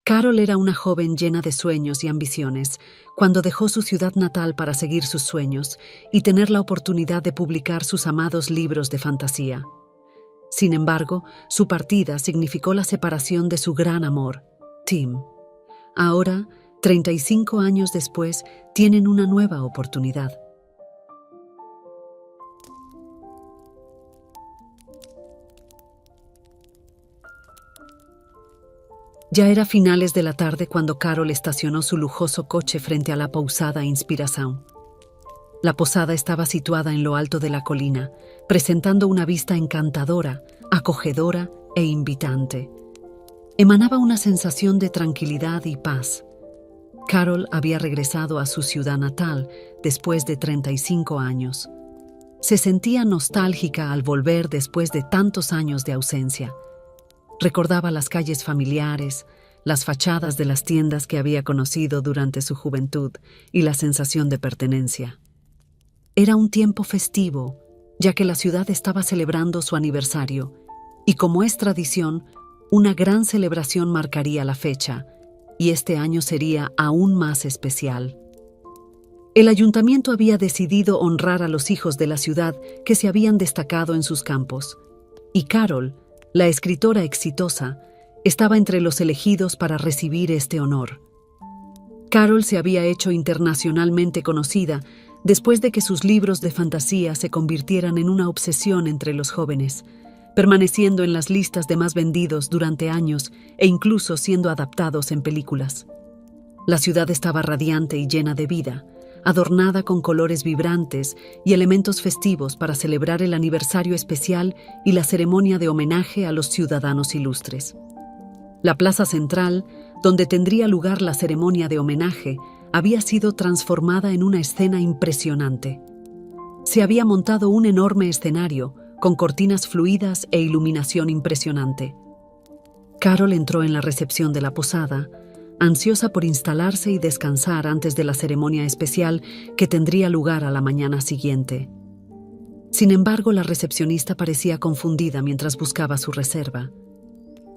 Carol era una joven llena de sueños y ambiciones cuando dejó su ciudad natal para seguir sus sueños y tener la oportunidad de publicar sus amados libros de fantasía. Sin embargo, su partida significó la separación de su gran amor, Tim. Ahora, 35 años después, tienen una nueva oportunidad. Ya era finales de la tarde cuando Carol estacionó su lujoso coche frente a la posada Inspiración. La posada estaba situada en lo alto de la colina, presentando una vista encantadora, acogedora e invitante. Emanaba una sensación de tranquilidad y paz. Carol había regresado a su ciudad natal después de 35 años. Se sentía nostálgica al volver después de tantos años de ausencia. Recordaba las calles familiares, las fachadas de las tiendas que había conocido durante su juventud y la sensación de pertenencia. Era un tiempo festivo, ya que la ciudad estaba celebrando su aniversario, y como es tradición, una gran celebración marcaría la fecha, y este año sería aún más especial. El ayuntamiento había decidido honrar a los hijos de la ciudad que se habían destacado en sus campos, y Carol, la escritora exitosa, estaba entre los elegidos para recibir este honor. Carol se había hecho internacionalmente conocida después de que sus libros de fantasía se convirtieran en una obsesión entre los jóvenes, permaneciendo en las listas de más vendidos durante años e incluso siendo adaptados en películas. La ciudad estaba radiante y llena de vida, adornada con colores vibrantes y elementos festivos para celebrar el aniversario especial y la ceremonia de homenaje a los ciudadanos ilustres. La plaza central, donde tendría lugar la ceremonia de homenaje, había sido transformada en una escena impresionante. Se había montado un enorme escenario, con cortinas fluidas e iluminación impresionante. Carol entró en la recepción de la posada, ansiosa por instalarse y descansar antes de la ceremonia especial que tendría lugar a la mañana siguiente. Sin embargo, la recepcionista parecía confundida mientras buscaba su reserva.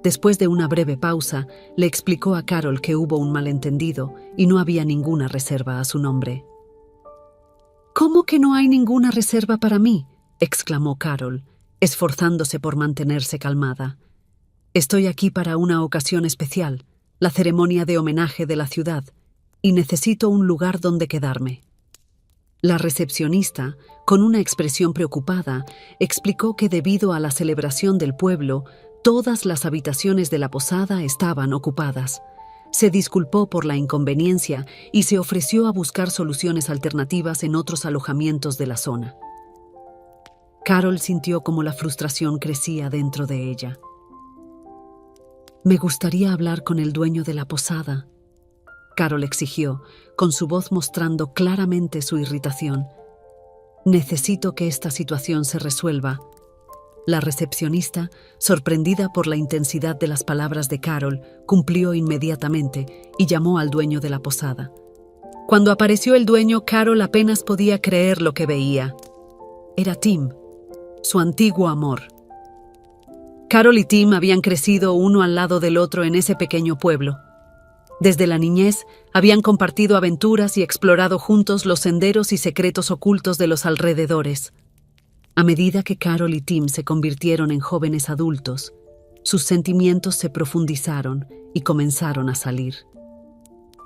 Después de una breve pausa, le explicó a Carol que hubo un malentendido y no había ninguna reserva a su nombre. «¿Cómo que no hay ninguna reserva para mí?», exclamó Carol, esforzándose por mantenerse calmada. «Estoy aquí para una ocasión especial, la ceremonia de homenaje de la ciudad, y necesito un lugar donde quedarme». La recepcionista, con una expresión preocupada, explicó que debido a la celebración del pueblo, todas las habitaciones de la posada estaban ocupadas. Se disculpó por la inconveniencia y se ofreció a buscar soluciones alternativas en otros alojamientos de la zona. Carol sintió como la frustración crecía dentro de ella. «Me gustaría hablar con el dueño de la posada», Carol exigió, con su voz mostrando claramente su irritación. «Necesito que esta situación se resuelva». La recepcionista, sorprendida por la intensidad de las palabras de Carol, cumplió inmediatamente y llamó al dueño de la posada. Cuando apareció el dueño, Carol apenas podía creer lo que veía. Era Tim, su antiguo amor. Carol y Tim habían crecido uno al lado del otro en ese pequeño pueblo. Desde la niñez habían compartido aventuras y explorado juntos los senderos y secretos ocultos de los alrededores. A medida que Carol y Tim se convirtieron en jóvenes adultos, sus sentimientos se profundizaron y comenzaron a salir.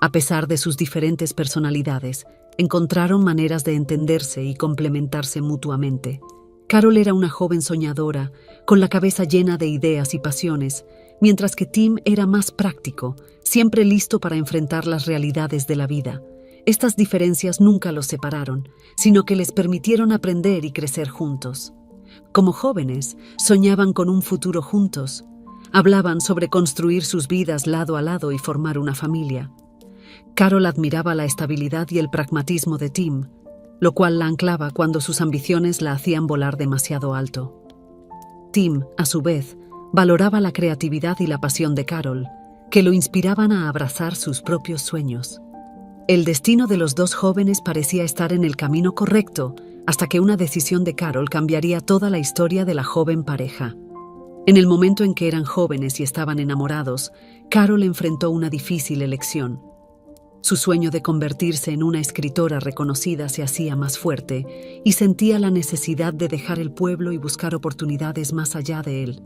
A pesar de sus diferentes personalidades, encontraron maneras de entenderse y complementarse mutuamente. Carol era una joven soñadora, con la cabeza llena de ideas y pasiones, mientras que Tim era más práctico, siempre listo para enfrentar las realidades de la vida. Estas diferencias nunca los separaron, sino que les permitieron aprender y crecer juntos. Como jóvenes, soñaban con un futuro juntos. Hablaban sobre construir sus vidas lado a lado y formar una familia. Carol admiraba la estabilidad y el pragmatismo de Tim, lo cual la anclaba cuando sus ambiciones la hacían volar demasiado alto. Tim, a su vez, valoraba la creatividad y la pasión de Carol, que lo inspiraban a abrazar sus propios sueños. El destino de los dos jóvenes parecía estar en el camino correcto, hasta que una decisión de Carol cambiaría toda la historia de la joven pareja. En el momento en que eran jóvenes y estaban enamorados, Carol enfrentó una difícil elección. Su sueño de convertirse en una escritora reconocida se hacía más fuerte y sentía la necesidad de dejar el pueblo y buscar oportunidades más allá de él.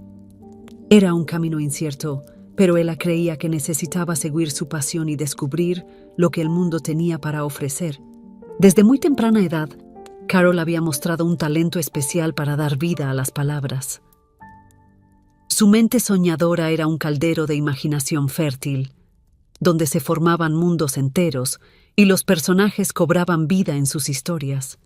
Era un camino incierto, pero ella creía que necesitaba seguir su pasión y descubrir lo que el mundo tenía para ofrecer. Desde muy temprana edad, Carol había mostrado un talento especial para dar vida a las palabras. Su mente soñadora era un caldero de imaginación fértil, donde se formaban mundos enteros y los personajes cobraban vida en sus historias.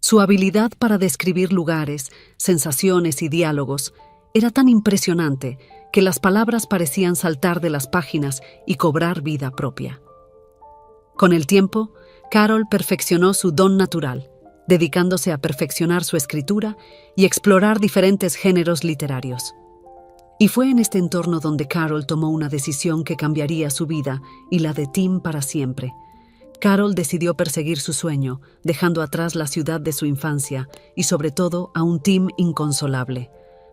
Su habilidad para describir lugares, sensaciones y diálogos era tan impresionante que las palabras parecían saltar de las páginas y cobrar vida propia. Con el tiempo, Carol perfeccionó su don natural, dedicándose a perfeccionar su escritura y explorar diferentes géneros literarios. Y fue en este entorno donde Carol tomó una decisión que cambiaría su vida y la de Tim para siempre. Carol decidió perseguir su sueño, dejando atrás la ciudad de su infancia y sobre todo a un Tim inconsolable.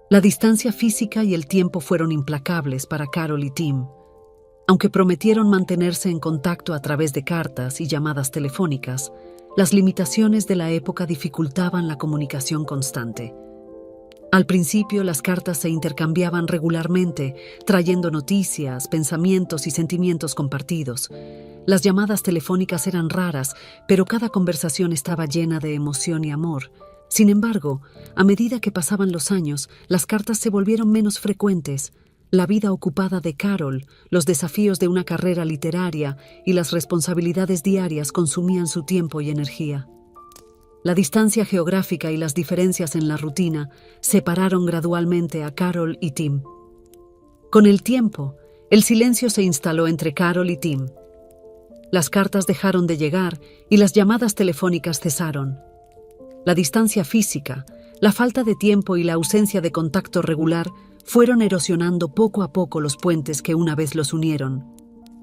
La distancia física y el tiempo fueron implacables para Carol y Tim. Aunque prometieron mantenerse en contacto a través de cartas y llamadas telefónicas, las limitaciones de la época dificultaban la comunicación constante. Al principio, las cartas se intercambiaban regularmente, trayendo noticias, pensamientos y sentimientos compartidos. Las llamadas telefónicas eran raras, pero cada conversación estaba llena de emoción y amor. Sin embargo, a medida que pasaban los años, las cartas se volvieron menos frecuentes. La vida ocupada de Carol, los desafíos de una carrera literaria y las responsabilidades diarias consumían su tiempo y energía. La distancia geográfica y las diferencias en la rutina separaron gradualmente a Carol y Tim. Con el tiempo, el silencio se instaló entre Carol y Tim. Las cartas dejaron de llegar y las llamadas telefónicas cesaron. La distancia física, la falta de tiempo y la ausencia de contacto regular fueron erosionando poco a poco los puentes que una vez los unieron.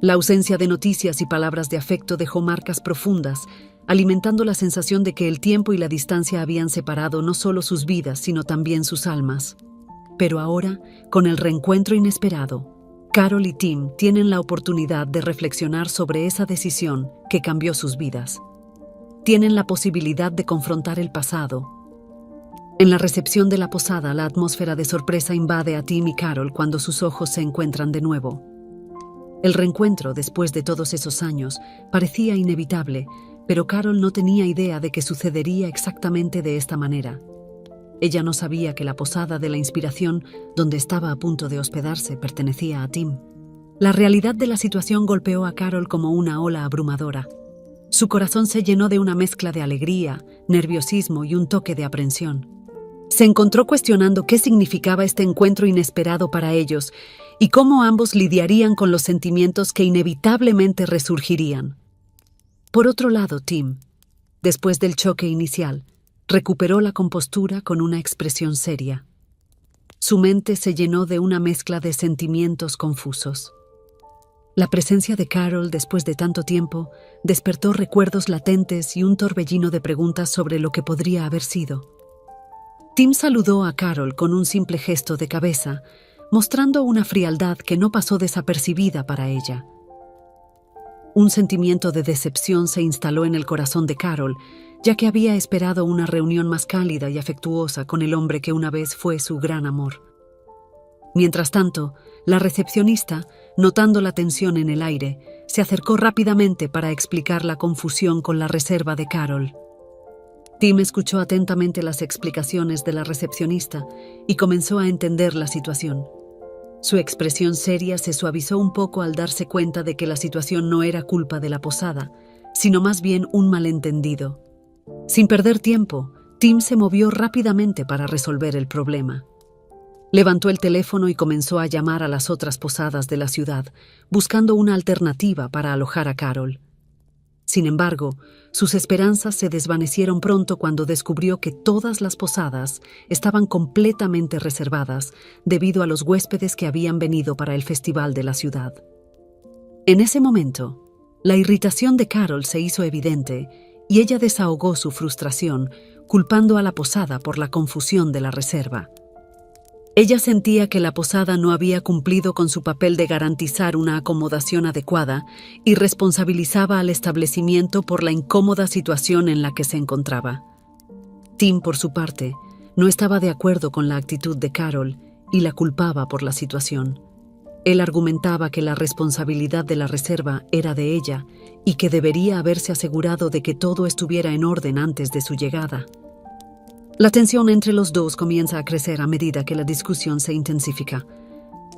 La ausencia de noticias y palabras de afecto dejó marcas profundas, alimentando la sensación de que el tiempo y la distancia habían separado no solo sus vidas, sino también sus almas. Pero ahora, con el reencuentro inesperado, Carol y Tim tienen la oportunidad de reflexionar sobre esa decisión que cambió sus vidas. Tienen la posibilidad de confrontar el pasado. En la recepción de la posada, la atmósfera de sorpresa invade a Tim y Carol cuando sus ojos se encuentran de nuevo. El reencuentro, después de todos esos años, parecía inevitable, pero Carol no tenía idea de que sucedería exactamente de esta manera. Ella no sabía que la posada de la inspiración, donde estaba a punto de hospedarse, pertenecía a Tim. La realidad de la situación golpeó a Carol como una ola abrumadora. Su corazón se llenó de una mezcla de alegría, nerviosismo y un toque de aprensión. Se encontró cuestionando qué significaba este encuentro inesperado para ellos y cómo ambos lidiarían con los sentimientos que inevitablemente resurgirían. Por otro lado, Tim, después del choque inicial, recuperó la compostura con una expresión seria. Su mente se llenó de una mezcla de sentimientos confusos. La presencia de Carol después de tanto tiempo despertó recuerdos latentes y un torbellino de preguntas sobre lo que podría haber sido. Tim saludó a Carol con un simple gesto de cabeza, mostrando una frialdad que no pasó desapercibida para ella. Un sentimiento de decepción se instaló en el corazón de Carol, ya que había esperado una reunión más cálida y afectuosa con el hombre que una vez fue su gran amor. Mientras tanto, la recepcionista, notando la tensión en el aire, se acercó rápidamente para explicar la confusión con la reserva de Carol. Tim escuchó atentamente las explicaciones de la recepcionista y comenzó a entender la situación. Su expresión seria se suavizó un poco al darse cuenta de que la situación no era culpa de la posada, sino más bien un malentendido. Sin perder tiempo, Tim se movió rápidamente para resolver el problema. Levantó el teléfono y comenzó a llamar a las otras posadas de la ciudad, buscando una alternativa para alojar a Carol. Sin embargo, sus esperanzas se desvanecieron pronto cuando descubrió que todas las posadas estaban completamente reservadas debido a los huéspedes que habían venido para el festival de la ciudad. En ese momento, la irritación de Carol se hizo evidente y ella desahogó su frustración, culpando a la posada por la confusión de la reserva. Ella sentía que la posada no había cumplido con su papel de garantizar una acomodación adecuada y responsabilizaba al establecimiento por la incómoda situación en la que se encontraba. Tim, por su parte, no estaba de acuerdo con la actitud de Carol y la culpaba por la situación. Él argumentaba que la responsabilidad de la reserva era de ella y que debería haberse asegurado de que todo estuviera en orden antes de su llegada. La tensión entre los dos comienza a crecer a medida que la discusión se intensifica.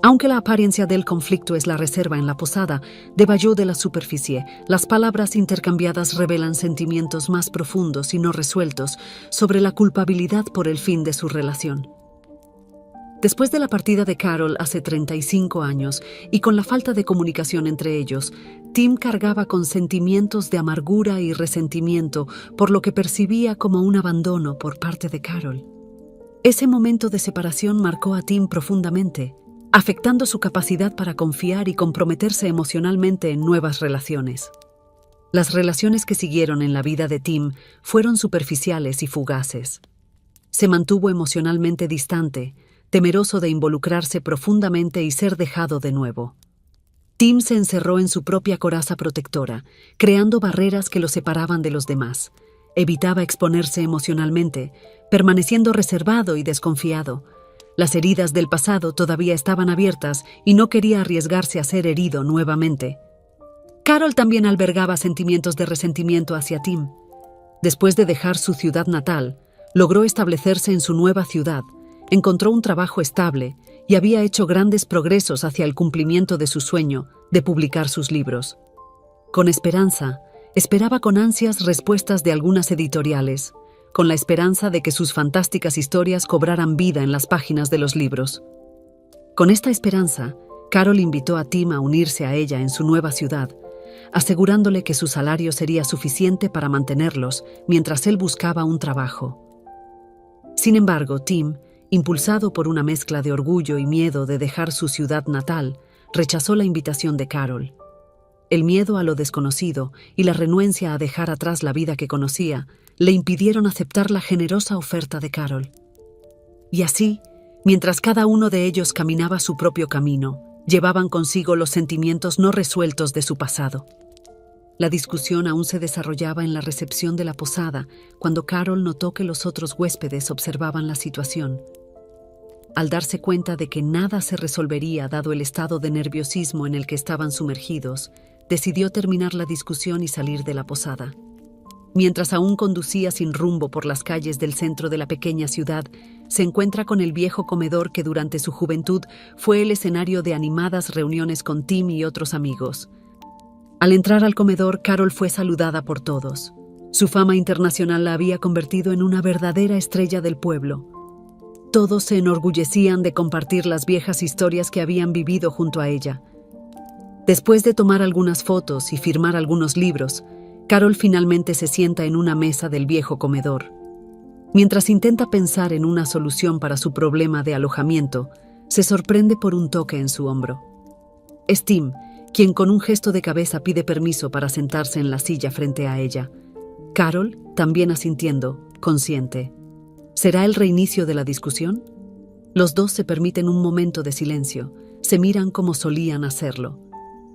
Aunque la apariencia del conflicto es la reserva en la posada, debajo de la superficie, las palabras intercambiadas revelan sentimientos más profundos y no resueltos sobre la culpabilidad por el fin de su relación. Después de la partida de Carol hace 35 años y con la falta de comunicación entre ellos, Tim cargaba con sentimientos de amargura y resentimiento por lo que percibía como un abandono por parte de Carol. Ese momento de separación marcó a Tim profundamente, afectando su capacidad para confiar y comprometerse emocionalmente en nuevas relaciones. Las relaciones que siguieron en la vida de Tim fueron superficiales y fugaces. Se mantuvo emocionalmente distante, temeroso de involucrarse profundamente y ser dejado de nuevo. Tim se encerró en su propia coraza protectora, creando barreras que lo separaban de los demás. Evitaba exponerse emocionalmente, permaneciendo reservado y desconfiado. Las heridas del pasado todavía estaban abiertas y no quería arriesgarse a ser herido nuevamente. Carol también albergaba sentimientos de resentimiento hacia Tim. Después de dejar su ciudad natal, logró establecerse en su nueva ciudad. Encontró un trabajo estable y había hecho grandes progresos hacia el cumplimiento de su sueño de publicar sus libros. Con esperanza, esperaba con ansias respuestas de algunas editoriales, con la esperanza de que sus fantásticas historias cobraran vida en las páginas de los libros. Con esta esperanza, Carol invitó a Tim a unirse a ella en su nueva ciudad, asegurándole que su salario sería suficiente para mantenerlos mientras él buscaba un trabajo. Sin embargo, Tim, impulsado por una mezcla de orgullo y miedo de dejar su ciudad natal, rechazó la invitación de Carol. El miedo a lo desconocido y la renuencia a dejar atrás la vida que conocía le impidieron aceptar la generosa oferta de Carol. Y así, mientras cada uno de ellos caminaba su propio camino, llevaban consigo los sentimientos no resueltos de su pasado. La discusión aún se desarrollaba en la recepción de la posada cuando Carol notó que los otros huéspedes observaban la situación. Al darse cuenta de que nada se resolvería dado el estado de nerviosismo en el que estaban sumergidos, decidió terminar la discusión y salir de la posada. Mientras aún conducía sin rumbo por las calles del centro de la pequeña ciudad, se encuentra con el viejo comedor que durante su juventud fue el escenario de animadas reuniones con Tim y otros amigos. Al entrar al comedor, Carol fue saludada por todos. Su fama internacional la había convertido en una verdadera estrella del pueblo. Todos se enorgullecían de compartir las viejas historias que habían vivido junto a ella. Después de tomar algunas fotos y firmar algunos libros, Carol finalmente se sienta en una mesa del viejo comedor. Mientras intenta pensar en una solución para su problema de alojamiento, se sorprende por un toque en su hombro. Es Tim, quien con un gesto de cabeza pide permiso para sentarse en la silla frente a ella. Carol, también asintiendo, consciente. ¿Será el reinicio de la discusión? Los dos se permiten un momento de silencio, se miran como solían hacerlo.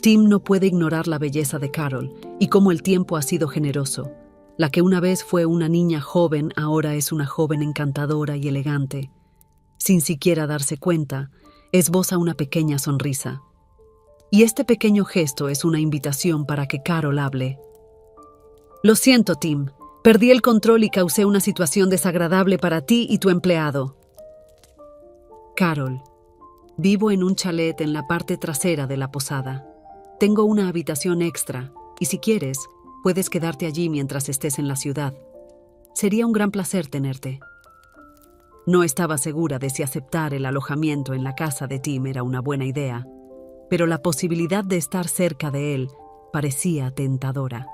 Tim no puede ignorar la belleza de Carol y cómo el tiempo ha sido generoso. La que una vez fue una niña joven ahora es una joven encantadora y elegante. Sin siquiera darse cuenta, esboza una pequeña sonrisa. Y este pequeño gesto es una invitación para que Carol hable. Lo siento, Tim. Perdí el control y causé una situación desagradable para ti y tu empleado. Carol, vivo en un chalet en la parte trasera de la posada. Tengo una habitación extra y si quieres, puedes quedarte allí mientras estés en la ciudad. Sería un gran placer tenerte. No estaba segura de si aceptar el alojamiento en la casa de Tim era una buena idea, pero la posibilidad de estar cerca de él parecía tentadora.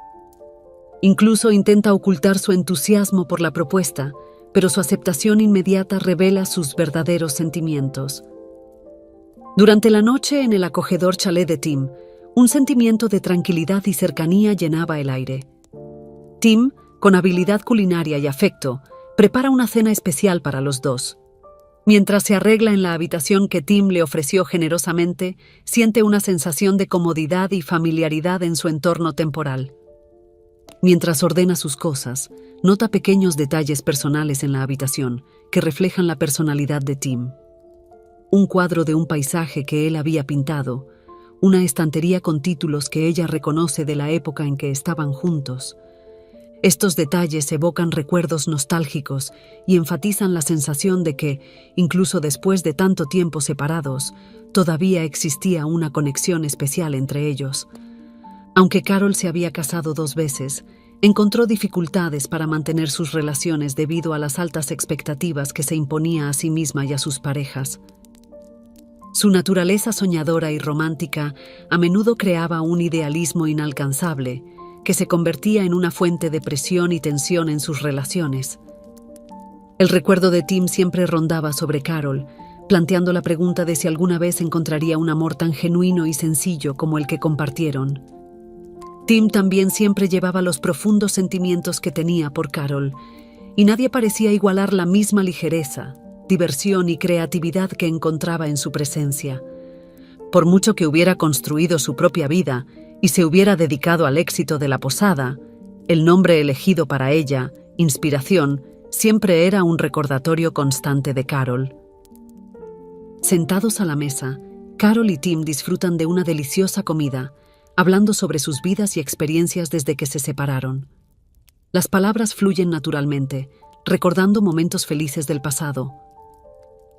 Incluso intenta ocultar su entusiasmo por la propuesta, pero su aceptación inmediata revela sus verdaderos sentimientos. Durante la noche en el acogedor chalet de Tim, un sentimiento de tranquilidad y cercanía llenaba el aire. Tim, con habilidad culinaria y afecto, prepara una cena especial para los dos. Mientras se arregla en la habitación que Tim le ofreció generosamente, siente una sensación de comodidad y familiaridad en su entorno temporal. Mientras ordena sus cosas, nota pequeños detalles personales en la habitación que reflejan la personalidad de Tim. Un cuadro de un paisaje que él había pintado, una estantería con títulos que ella reconoce de la época en que estaban juntos. Estos detalles evocan recuerdos nostálgicos y enfatizan la sensación de que, incluso después de tanto tiempo separados, todavía existía una conexión especial entre ellos. Aunque Carol se había casado 2 veces, encontró dificultades para mantener sus relaciones debido a las altas expectativas que se imponía a sí misma y a sus parejas. Su naturaleza soñadora y romántica a menudo creaba un idealismo inalcanzable, que se convertía en una fuente de presión y tensión en sus relaciones. El recuerdo de Tim siempre rondaba sobre Carol, planteando la pregunta de si alguna vez encontraría un amor tan genuino y sencillo como el que compartieron. Tim también siempre llevaba los profundos sentimientos que tenía por Carol, y nadie parecía igualar la misma ligereza, diversión y creatividad que encontraba en su presencia. Por mucho que hubiera construido su propia vida y se hubiera dedicado al éxito de la posada, el nombre elegido para ella, Inspiración, siempre era un recordatorio constante de Carol. Sentados a la mesa, Carol y Tim disfrutan de una deliciosa comida, hablando sobre sus vidas y experiencias desde que se separaron. Las palabras fluyen naturalmente, recordando momentos felices del pasado.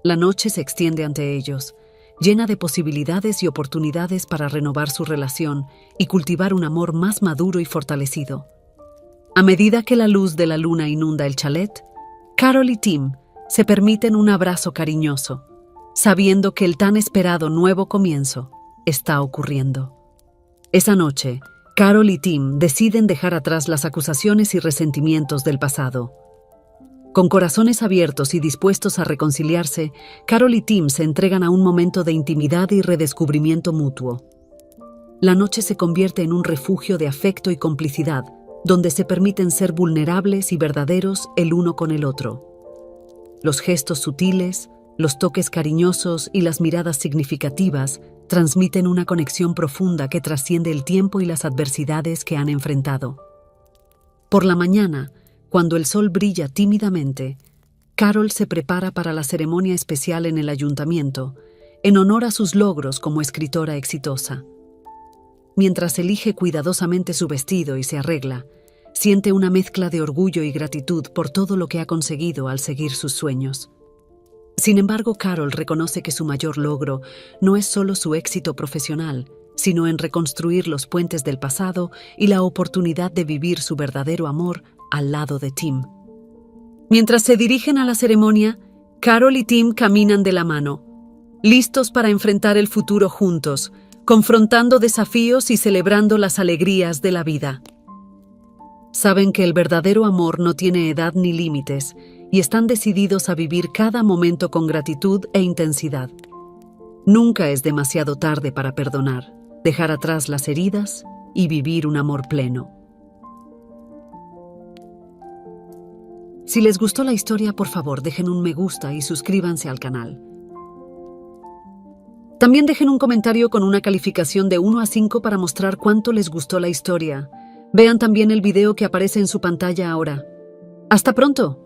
La noche se extiende ante ellos, llena de posibilidades y oportunidades para renovar su relación y cultivar un amor más maduro y fortalecido. A medida que la luz de la luna inunda el chalet, Carol y Tim se permiten un abrazo cariñoso, sabiendo que el tan esperado nuevo comienzo está ocurriendo. Esa noche, Carol y Tim deciden dejar atrás las acusaciones y resentimientos del pasado. Con corazones abiertos y dispuestos a reconciliarse, Carol y Tim se entregan a un momento de intimidad y redescubrimiento mutuo. La noche se convierte en un refugio de afecto y complicidad, donde se permiten ser vulnerables y verdaderos el uno con el otro. Los gestos sutiles, los toques cariñosos y las miradas significativas transmiten una conexión profunda que trasciende el tiempo y las adversidades que han enfrentado. Por la mañana, cuando el sol brilla tímidamente, Carol se prepara para la ceremonia especial en el ayuntamiento, en honor a sus logros como escritora exitosa. Mientras elige cuidadosamente su vestido y se arregla, siente una mezcla de orgullo y gratitud por todo lo que ha conseguido al seguir sus sueños. Sin embargo, Carol reconoce que su mayor logro no es solo su éxito profesional, sino en reconstruir los puentes del pasado y la oportunidad de vivir su verdadero amor al lado de Tim. Mientras se dirigen a la ceremonia, Carol y Tim caminan de la mano, listos para enfrentar el futuro juntos, confrontando desafíos y celebrando las alegrías de la vida. Saben que el verdadero amor no tiene edad ni límites y están decididos a vivir cada momento con gratitud e intensidad. Nunca es demasiado tarde para perdonar, dejar atrás las heridas y vivir un amor pleno. Si les gustó la historia, por favor, dejen un me gusta y suscríbanse al canal. También dejen un comentario con una calificación de 1 a 5 para mostrar cuánto les gustó la historia. Vean también el video que aparece en su pantalla ahora. ¡Hasta pronto!